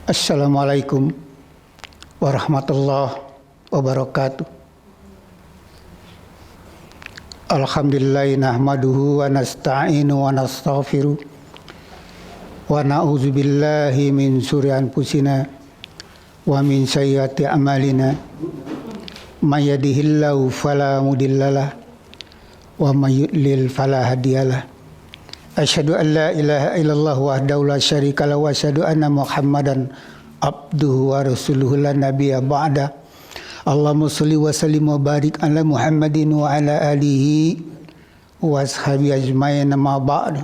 Assalamualaikum warahmatullahi wabarakatuh. Alhamdulillah nahmaduhu wa nasta'inu wa nastaghfiruh wa na'udzu billahi min syururi anfusina wa min sayyiati a'malina. May yahdihillahu fala mudhillalah wa may yudlil fala hadiyalah. Asyhadu an la ilaha illallah wahdahu la syarikalah wa asyhadu anna Muhammadan abduhu wa rasuluhu la nabiyya ba'da. Allahumma shalli wa sallim wa barik ala Muhammadin wa ala alihi wa ashabihi ajmain ma ba'd.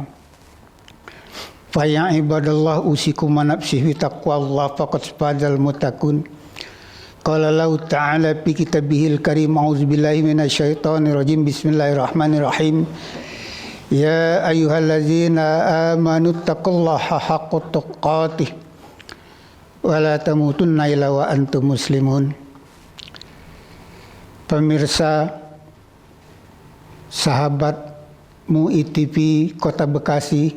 Fa ya ibadallah usikum wa nafsi bi taqwallah faqad fazal muttaqun. Qala Allah ta'ala fi kitabihil karim a'udzubillahi minasyaitonir rajim bismillahirrahmanirrahim. Ya ayyuhallazina amanu taqullaha haqqa tuqatih wa la tamutunna illa wa antum muslimun. Pemirsa, sahabat MUI TV Kota Bekasi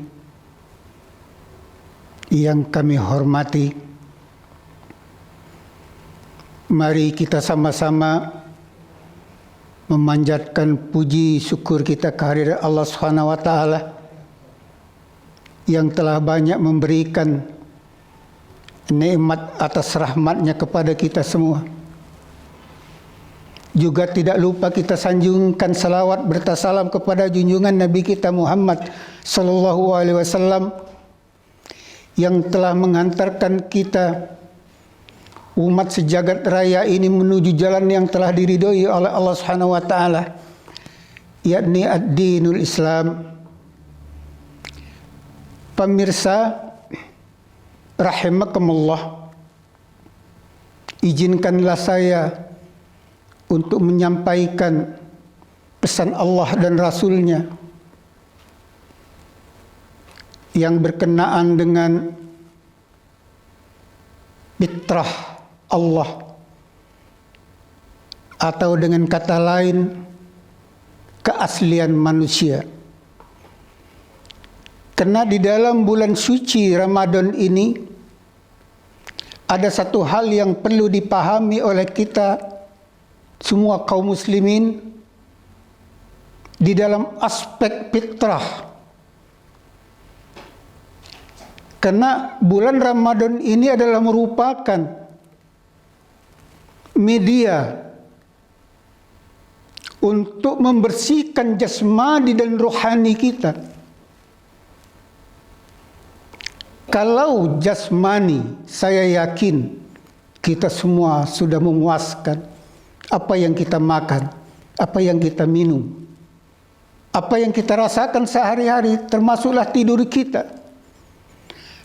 yang kami hormati, mari kita sama-sama memanjatkan puji syukur kita kehadirat Allah Subhanahu wa taala yang telah banyak memberikan nikmat atas rahmatnya kepada kita semua. Juga tidak lupa kita sanjungkan salawat bertasalam kepada junjungan Nabi kita Muhammad sallallahu alaihi wasallam yang telah mengantarkan kita umat sejagat raya ini menuju jalan yang telah diridhoi oleh Allah Subhanahu wa taala, yakni ad-dinul Islam. Pemirsa rahimakumullah, izinkanlah saya untuk menyampaikan pesan Allah dan Rasul-Nya yang berkenaan dengan fitrah Allah, atau dengan kata lain keaslian manusia. Karena di dalam bulan suci Ramadan ini ada satu hal yang perlu dipahami oleh kita semua kaum muslimin di dalam aspek fitrah. Karena bulan Ramadan ini adalah merupakan media untuk membersihkan jasmani dan rohani kita. Kalau jasmani, saya yakin kita semua sudah memuaskan apa yang kita makan, apa yang kita minum, apa yang kita rasakan sehari-hari, termasuklah tidur kita.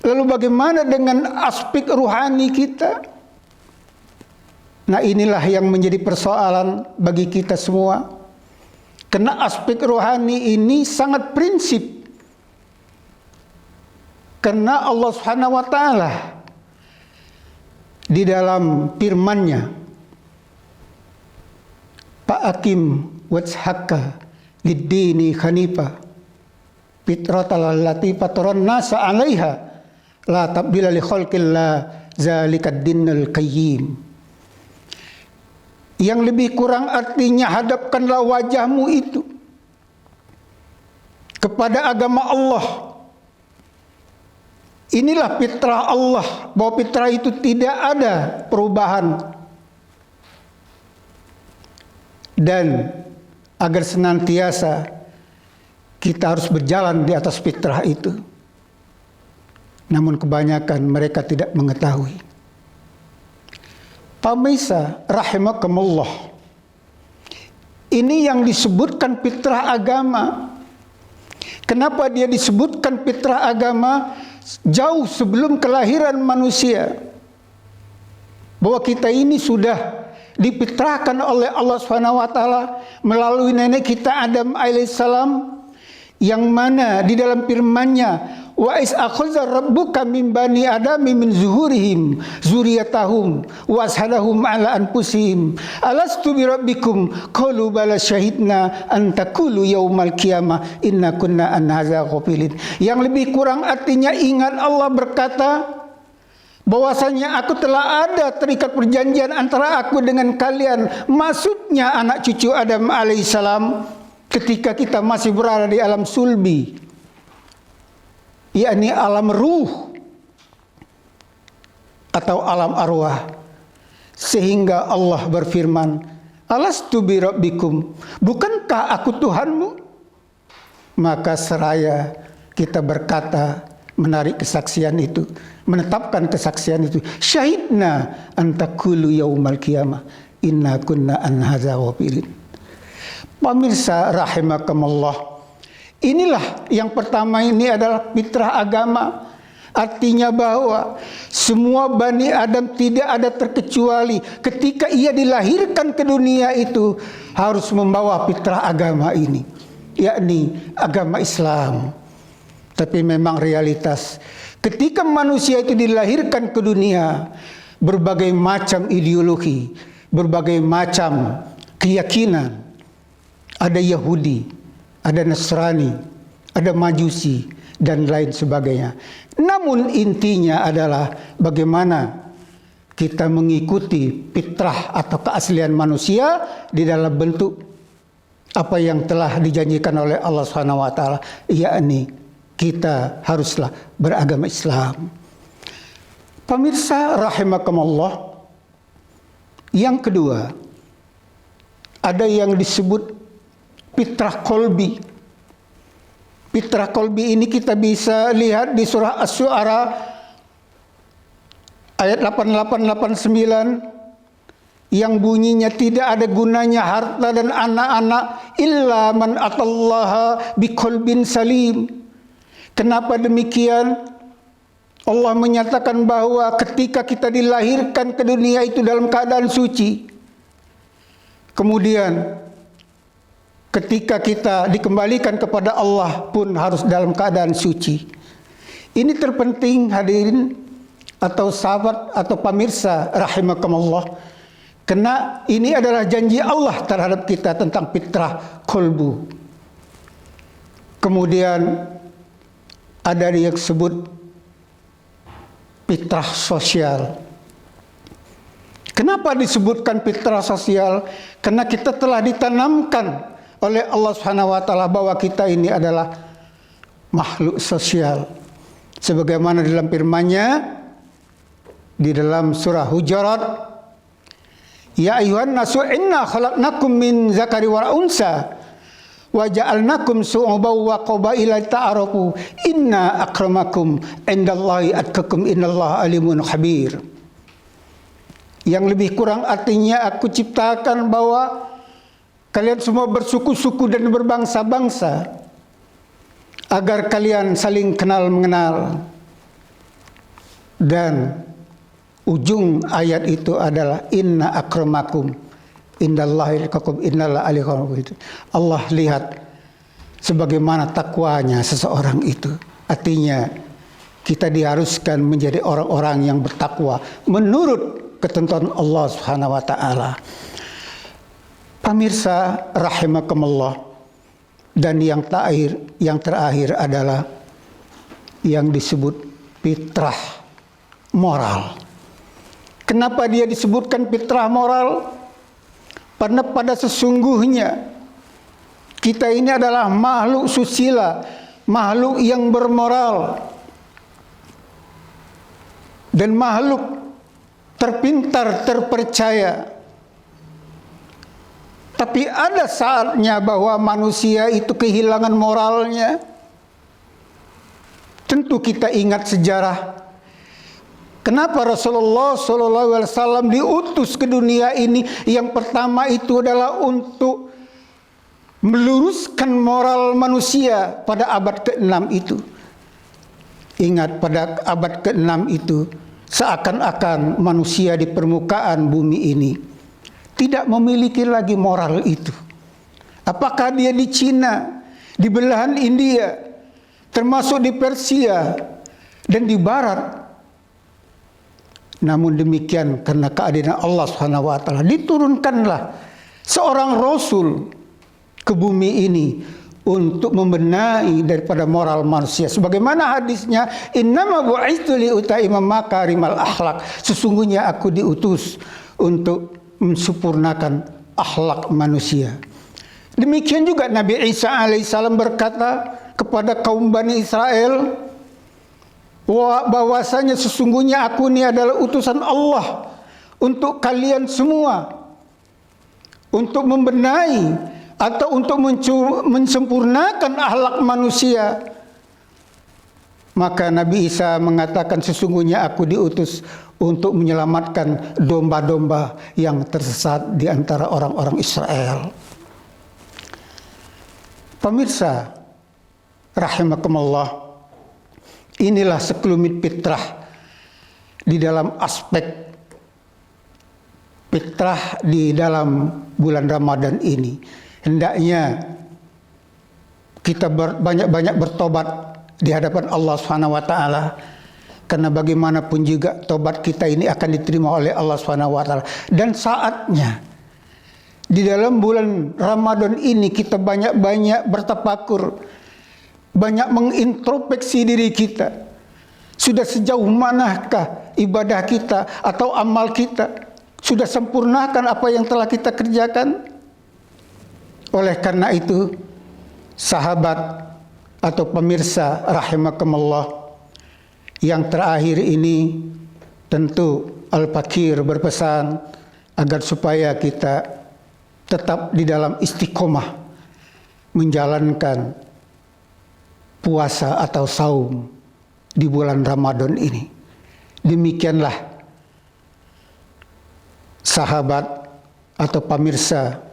Lalu bagaimana dengan aspek rohani kita? Nah, inilah yang menjadi persoalan bagi kita semua. Karena aspek rohani ini sangat prinsip. Karena Allah Subhanahu wa taala di dalam firman-Nya, Fa'akim wajhaka lid-dini hanifah fitratal lati fataran nasa 'alaiha la tabdila li khalqillah zalikad dinul qayyim. Yang lebih kurang artinya, hadapkanlah wajahmu itu kepada agama Allah. Inilah fitrah Allah, bahwa fitrah itu tidak ada perubahan. Dan agar senantiasa kita harus berjalan di atas fitrah itu. Namun kebanyakan mereka tidak mengetahui. Pemirsa rahimakumullah, ini yang disebutkan fitrah agama. Kenapa dia disebutkan fitrah agama? Jauh sebelum kelahiran manusia, bahwa kita ini sudah difitrahkan oleh Allah Subhanahu wa taala melalui nenek kita Adam alaihissalam, yang mana di dalam firman-Nya, wa is akhadha rabbuka min bani adami min zuhurihim zuriyatahum wa ashadahum ala anfusihim alastu bi rabbikum qalu bala syahidna an taqulu yaumal qiyamah inna kunna an hadza ghafilin. Yang lebih kurang artinya, ingat Allah berkata bahwasanya aku telah ada terikat perjanjian antara aku dengan kalian, maksudnya anak cucu Adam alaihissalam, ketika kita masih berada di alam sulbi, yakni alam ruh atau alam arwah. Sehingga Allah berfirman, alastu bi rabbikum, bukankah aku Tuhanmu? Maka seraya kita berkata, menarik kesaksian itu, menetapkan kesaksian itu, syahidna antakulu yaumal qiyamah inna kunna an hadza ghafilin. Pemirsa rahimakumullah, inilah yang pertama, ini adalah fitrah agama. Artinya bahwa semua Bani Adam tidak ada terkecuali ketika ia dilahirkan ke dunia itu harus membawa fitrah agama ini, yakni agama Islam. Tapi memang realitas ketika manusia itu dilahirkan ke dunia, berbagai macam ideologi, berbagai macam keyakinan, ada Yahudi, ada Nasrani, ada Majusi, dan lain sebagainya. Namun intinya adalah bagaimana kita mengikuti fitrah atau keaslian manusia di dalam bentuk apa yang telah dijanjikan oleh Allah Subhanahu wa taala, yakni kita haruslah beragama Islam. Pemirsa rahimakumullah, yang kedua, ada yang disebut fitrah qalbi. Fitrah qalbi ini kita bisa lihat di surah Asy-Syu'ara ayat 88-89 yang bunyinya, tidak ada gunanya harta dan anak-anak illa man atallaha biqalbin salim. Kenapa demikian? Allah menyatakan bahwa ketika kita dilahirkan ke dunia itu dalam keadaan suci, kemudian ketika kita dikembalikan kepada Allah pun harus dalam keadaan suci. Ini terpenting hadirin atau sahabat atau pemirsa rahimakumullah, karena ini adalah janji Allah terhadap kita tentang fitrah qalbu. Kemudian ada yang disebut fitrah sosial. Kenapa disebutkan fitrah sosial? Karena kita telah ditanamkan oleh Allah Subhanahu wa taala bahwa kita ini adalah makhluk sosial. Sebagaimana dalam firman-Nya di dalam surah Hujurat, ya ayyuhan nasu inna khalaqnakum min zakari wa unsa wa ja'alnakum syu'uban wa qabaila ta'arafu inna akramakum indallahi atqakum innallaha alimun khabir. Yang lebih kurang artinya, aku ciptakan bahwa kalian semua bersuku-suku dan berbangsa-bangsa agar kalian saling kenal mengenal. Dan ujung ayat itu adalah inna akramakum indallahi atqakum innallaha alimun khabir. Allah lihat sebagaimana takwanya seseorang itu. Artinya kita diharuskan menjadi orang-orang yang bertakwa menurut ketentuan Allah Subhanahu wa taala. Pemirsa rahimakumullah, dan yang terakhir adalah yang disebut fitrah moral. Kenapa dia disebutkan fitrah moral? Karena pada sesungguhnya kita ini adalah makhluk susila, makhluk yang bermoral, dan makhluk terpintar, terpercaya. Tapi ada saatnya bahwa manusia itu kehilangan moralnya. Tentu kita ingat sejarah. Kenapa Rasulullah SAW diutus ke dunia ini? Yang pertama itu adalah untuk meluruskan moral manusia pada abad ke-6 itu. Ingat, pada abad ke-6 itu seakan-akan manusia di permukaan bumi ini tidak memiliki lagi moral itu. Apakah dia di Cina, di belahan India, termasuk di Persia, dan di Barat. Namun demikian, karena keadilan Allah Subhanahu wa taala, diturunkanlah seorang rasul ke bumi ini untuk membenahi daripada moral manusia. Sebagaimana hadisnya, innama bu'istu liutaima makarimal akhlak. Sesungguhnya aku diutus untuk mensempurnakan akhlak manusia. Demikian juga Nabi Isa alaihissalam berkata kepada kaum Bani Israel, bahwasanya sesungguhnya aku ini adalah utusan Allah untuk kalian semua, untuk membenahi atau untuk mensempurnakan akhlak manusia. Maka Nabi Isa mengatakan, sesungguhnya aku diutus untuk menyelamatkan domba-domba yang tersesat di antara orang-orang Israel. Pemirsa rahimakumullah, inilah sekelumit fitrah di dalam aspek fitrah di dalam bulan Ramadan ini. Hendaknya kita banyak-banyak bertobat di hadapan Allah Subhanahu wa taala, karena bagaimanapun juga tobat kita ini akan diterima oleh Allah Subhanahu wa taala. Dan saatnya di dalam bulan Ramadan ini kita banyak-banyak bertafakur, banyak mengintrospeksi diri kita. Sudah sejauh manakah ibadah kita atau amal kita? Sudah sempurnakan apa yang telah kita kerjakan? Oleh karena itu, sahabat atau pemirsa rahimakumullah, yang terakhir ini tentu Al-Fakir berpesan agar supaya kita tetap di dalam istiqomah menjalankan puasa atau saum di bulan Ramadan ini. Demikianlah sahabat atau pemirsa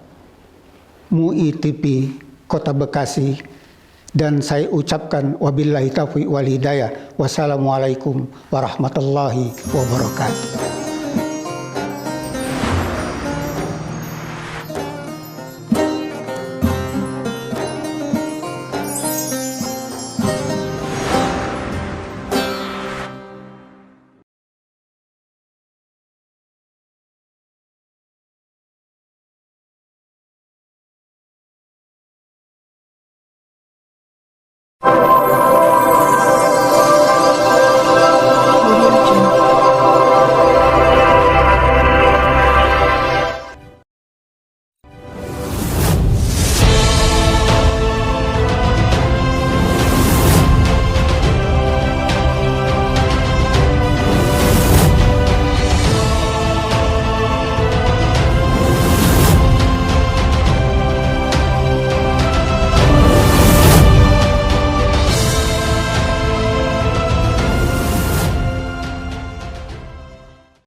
MUI TV Kota Bekasi, dan saya ucapkan wabillahi taufiq wal hidayah. Wassalamualaikum warahmatullahi wabarakatuh.